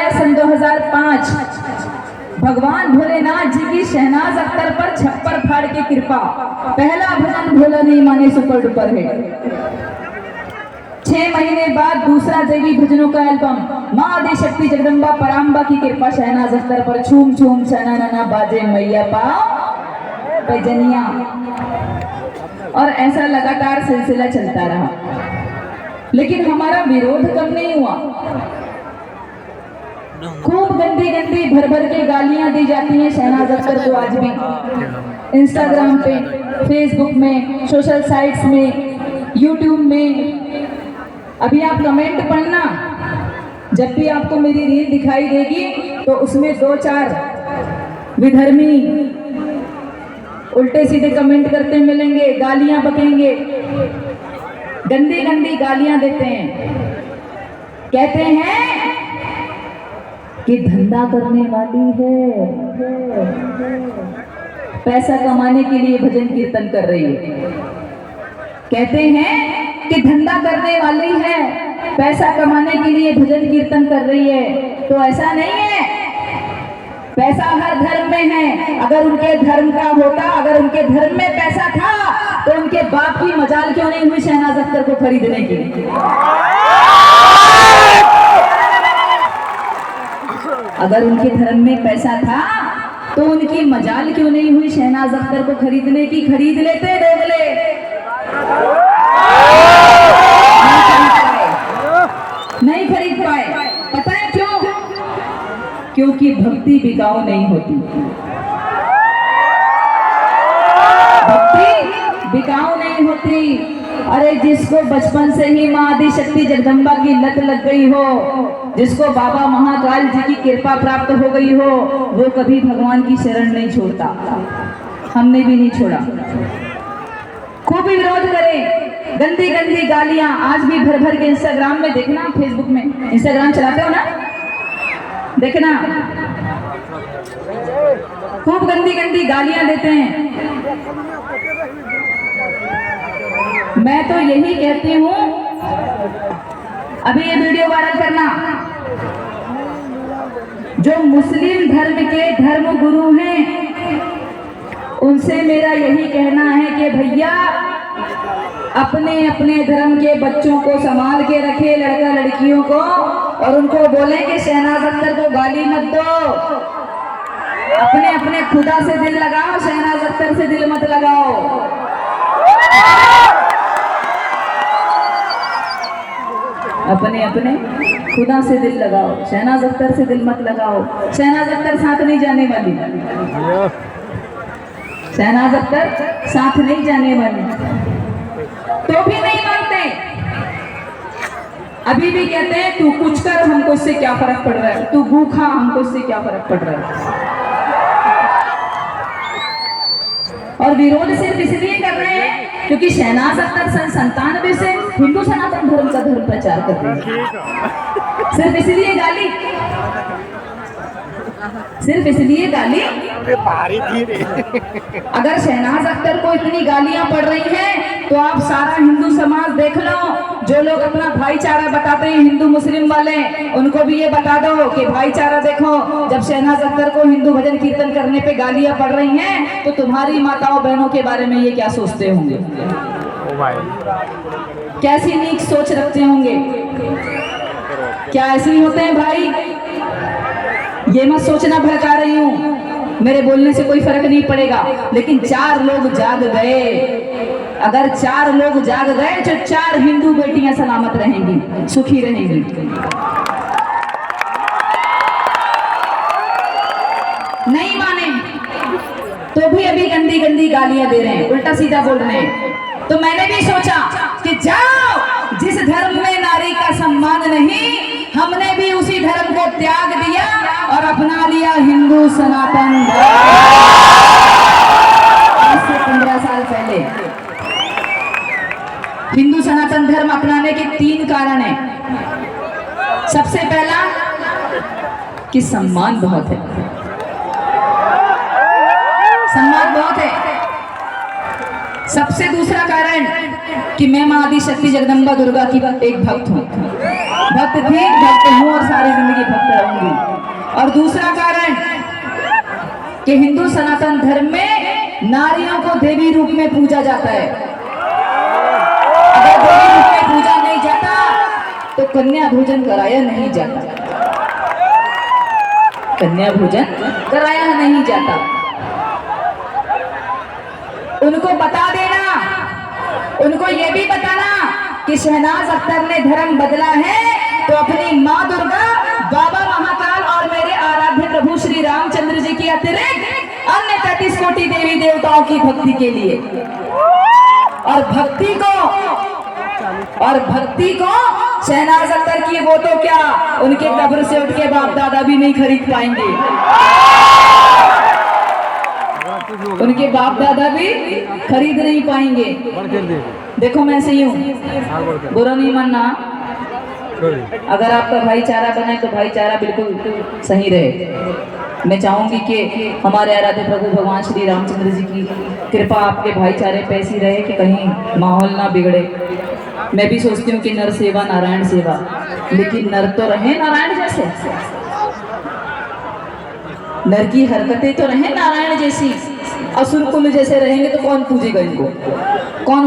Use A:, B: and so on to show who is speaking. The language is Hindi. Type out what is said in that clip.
A: है सन 2005। भगवान भोलेनाथ जी की शहनाज अख्तर पर छप्पर फाड़ के कृपा। पहला भजन भोला नहीं माने सुपर डुपर है। 6 महीने बाद दूसरा देवी भजनों का एल्बम। माँ आदि शक्ति जगदम्बा पराम्बा की कृपा शहनाज अख्तर पर छूम छूम छना नना बाजे मैया पाओ बजनिया। और ऐसा लगातार सिलसिला चलता रहा, लेकिन हमारा विरोध कम नहीं हुआ। खूब गंदी गंदी भर भर के गालियां दी जाती हैं शहनाज अख्तर को आज भी। इंस्टाग्राम पे, फेसबुक में, सोशल साइट्स में, यूट्यूब में। अभी आप कमेंट पढ़ना, जब भी आपको मेरी रील दिखाई देगी तो उसमें 2-4 विधर्मी उल्टे सीधे कमेंट करते मिलेंगे, गालियां बकेंगे, गंदी गंदी गालियां देते हैं। कहते हैं कि धंधा करने वाली है, पैसा कमाने के लिए भजन कीर्तन कर रही है। कहते हैं कि धंधा करने वाली है, पैसा कमाने के लिए भजन कीर्तन कर रही है। तो ऐसा नहीं है, पैसा हर धर्म में है। अगर उनके धर्म का होता, अगर उनके धर्म में पैसा था तो उनके बाप की मजाल क्यों नहीं हुई शहनाज अख्तर को खरीदने की। अगर उनके धर्म में पैसा था तो उनकी मजाल क्यों नहीं हुई शहनाज अख्तर को खरीदने की। खरीद लेते दोगले। नहीं खरीद पाए। पता है क्यों? क्योंकि भक्ति बिकाऊ नहीं होती। भक्ति बिकाऊ नहीं होती। अरे जिसको बचपन से ही माँ आदि शक्ति जगदम्बा की लत लग गई हो, जिसको बाबा महाकाल जी की कृपा प्राप्त हो गई हो, वो कभी भगवान की शरण नहीं छोड़ता। हमने भी नहीं छोड़ा। खूब विरोध करें, गंदी गंदी गालियां आज भी भर भर के इंस्टाग्राम में देखना, फेसबुक में। इंस्टाग्राम चलाते हो ना, देखना खूब गंदी गंदी गालियां देते हैं। मैं तो यही कहती हूँ, अभी ये वीडियो वायरल करना। जो मुस्लिम धर्म के धर्म गुरु हैं उनसे मेरा यही कहना है कि भैया अपने अपने धर्म के बच्चों को संभाल के रखे, लड़का लड़कियों को, और उनको बोले कि शहनाज अख्तर को गाली मत दो। अपने अपने खुदा से दिल लगाओ, शहनाज अख्तर से दिल मत लगाओ। अपने अपने खुदा से दिल लगाओ, शहनाज अख्तर से दिल मत लगाओ। शहनाज अख्तर साथ नहीं जाने वाली। शहनाज अख्तर साथ नहीं जाने वाली। तो भी नहीं मानते। अभी भी कहते हैं तू कुछ कर, हमको इससे क्या फर्क पड़ रहा है। तू भूखा, हमको इससे क्या फर्क पड़ रहा है। और विरोध सिर्फ इसलिए कर रहे हैं क्योंकि शहनाज अख्तर सन 97 से हिंदू सनातन धर्म का धर्म प्रचार कर रही है। सिर्फ इसलिए गाली, सिर्फ इसलिए गाली। अगर शहनाज अख्तर को इतनी गालियां पड़ रही हैं तो आप सारा हिंदू समाज देख लो। जो लोग अपना भाईचारा बताते हैं हिंदू मुस्लिम वाले, उनको भी ये बता दो कि भाईचारा देखो। जब शहनाज अख्तर को हिंदू भजन कीर्तन करने पे गालियां पड़ रही हैं तो तुम्हारी माताओं बहनों के बारे में ये क्या सोचते होंगे। कैसी नीच सोच रखते होंगे। क्या ऐसे ही होते हैं भाई? ये मत सोचना भड़का रही हूँ, मेरे बोलने से कोई फर्क नहीं पड़ेगा। लेकिन 4 लोग जाग गए। अगर 4 लोग जाग गए तो 4 हिंदू बेटियां सलामत रहेंगी, सुखी रहेंगी। नहीं माने तो भी अभी गंदी गंदी गालियां दे रहे हैं, उल्टा सीधा बोल रहे हैं। तो मैंने भी सोचा कि जाओ, जिस धर्म में नारी का सम्मान नहीं, हमने भी उसी धर्म को त्याग दिया और अपना लिया हिंदू सनातन धर्म। आज से 15 साल पहले हिंदू सनातन धर्म अपनाने के 3 कारण हैं। सबसे पहला कि सम्मान बहुत है, सम्मान बहुत है। सबसे दूसरा कारण कि मैं माँ आदि शक्ति जगदम्बा दुर्गा की एक भक्त हूँ, भक्त थी, भक्त हूँ और सारी जिंदगी भक्त रहूंगी। और दूसरा कारण कि हिंदू सनातन धर्म में नारियों को देवी रूप में पूजा जाता है। अगर देवी रूप में पूजा नहीं जाता तो कन्या भोजन कराया नहीं जाता, कन्या भोजन कराया नहीं जाता। उनको बता देना, उनको ये भी बताना कि शहनाज अख्तर ने धर्म बदला है तो अपनी माँ दुर्गा, बाबा महाकाल और मेरे आराध्य प्रभु श्री रामचंद्र जी की अतिरिक्त अन्य 33 कोटि देवी देवताओं की भक्ति के लिए। और भक्ति को शहनाज अख्तर की वो तो क्या, उनके कब्र से उठ के बाप दादा भी नहीं खरीद पाएंगे, उनके बाप दादा भी खरीद नहीं पाएंगे। देखो मैं सही हूँ, बुरा नहीं मानना। अगर आपका भाईचारा बने तो भाईचारा बिल्कुल सही रहे। मैं चाहूंगी कि हमारे आराध्य प्रभु भगवान श्री रामचंद्र जी की कृपा आपके भाईचारे पे ऐसी रहे कि कहीं माहौल ना बिगड़े। मैं भी सोचती हूँ कि नर सेवा नारायण सेवा, लेकिन नर तो रहे नारायण जैसे, नर की हरकतें तो रहे नारायण जैसी। असुर कुल जैसे रहेंगे तो कौन पूजेगा इनको, कौन